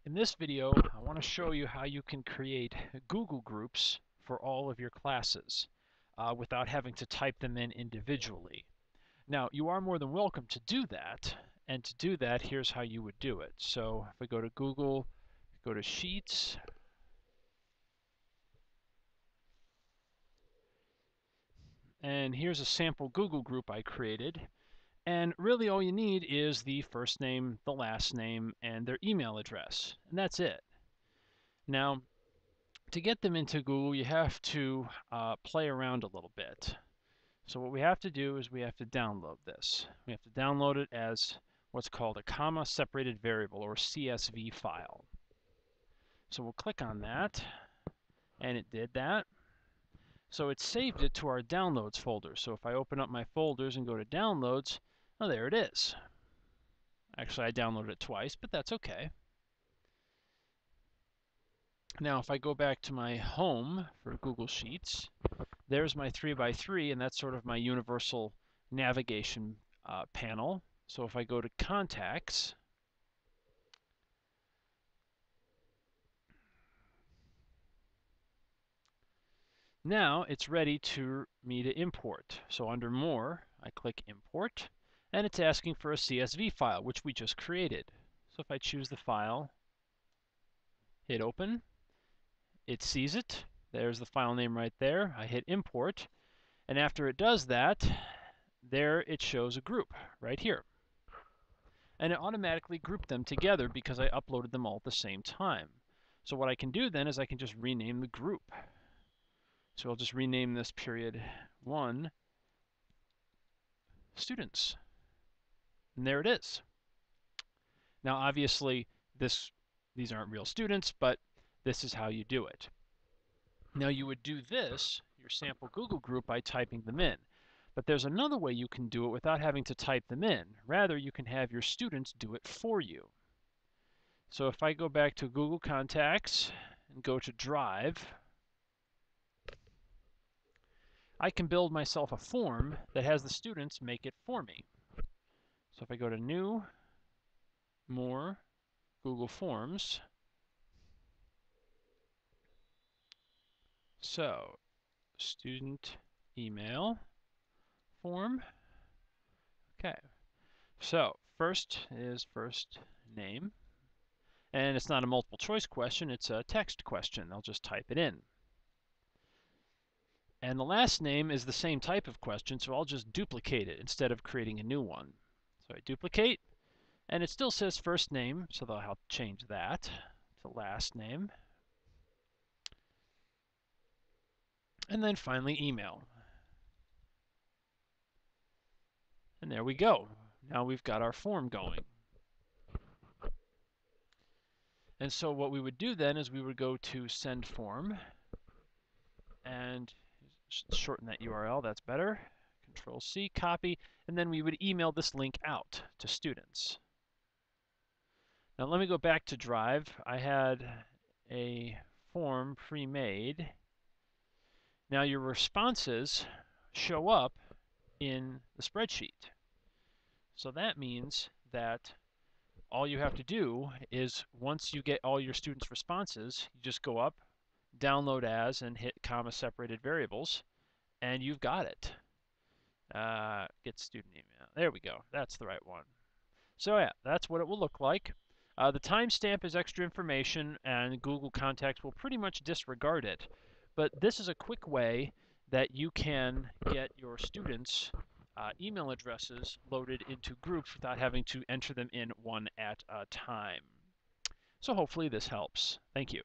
In this video, I want to show you how you can create Google groups for all of your classes without having to type them in individually. Now, you are more than welcome to do that, and to do that, here's how you would do it. So if I go to Google, go to Sheets, and here's a sample Google group I created. And really all you need is the first name, the last name, and their email address, and that's it. Now, to get them into Google, you have to play around a little bit. So what we have to do is we have to download this. We have to download it as what's called a comma-separated variable, or CSV file. So we'll click on that, and it did that. So it saved it to our downloads folder. So if I open up my folders and go to downloads, oh, there it is. Actually, I downloaded it twice, but that's okay. Now, if I go back to my home for Google Sheets, there's my 3x3, and that's sort of my universal navigation panel. So if I go to Contacts, now it's ready for me to import. So under More, I click Import, and it's asking for a CSV file, which we just created. So if I choose the file, hit Open, it sees it. There's the file name right there. I hit Import, and after it does that, there it shows a group right here. And it automatically grouped them together because I uploaded them all at the same time. So what I can do then is I can just rename the group. So I'll just rename this period 1 students. And there it is. Now obviously these aren't real students, but this is how you do it. Now you would do this, your sample Google group, by typing them in. But there's another way you can do it without having to type them in. Rather, you can have your students do it for you. So if I go back to Google Contacts and go to Drive, I can build myself a form that has the students make it for me. So if I go to New, More, Google Forms, so student email form. Okay, so first is first name, and it's not a multiple choice question, it's a text question. I'll just type it in. And the last name is the same type of question, so I'll just duplicate it instead of creating a new one. So I duplicate, and it still says first name, so I'll have to change that to last name. And then finally email. And there we go. Now we've got our form going. And so what we would do then is we would go to send form and shorten that URL, that's better. Control C, copy, and then we would email this link out to students. Now let me go back to Drive. I had a form pre-made. Now your responses show up in the spreadsheet. So that means that all you have to do is, once you get all your students' responses, you just go up, download as, and hit comma-separated variables, and you've got it. Get student email. There we go. That's the right one. So yeah, that's what it will look like. The timestamp is extra information, and Google Contacts will pretty much disregard it. But this is a quick way that you can get your students' email addresses loaded into groups without having to enter them in one at a time. So hopefully this helps. Thank you.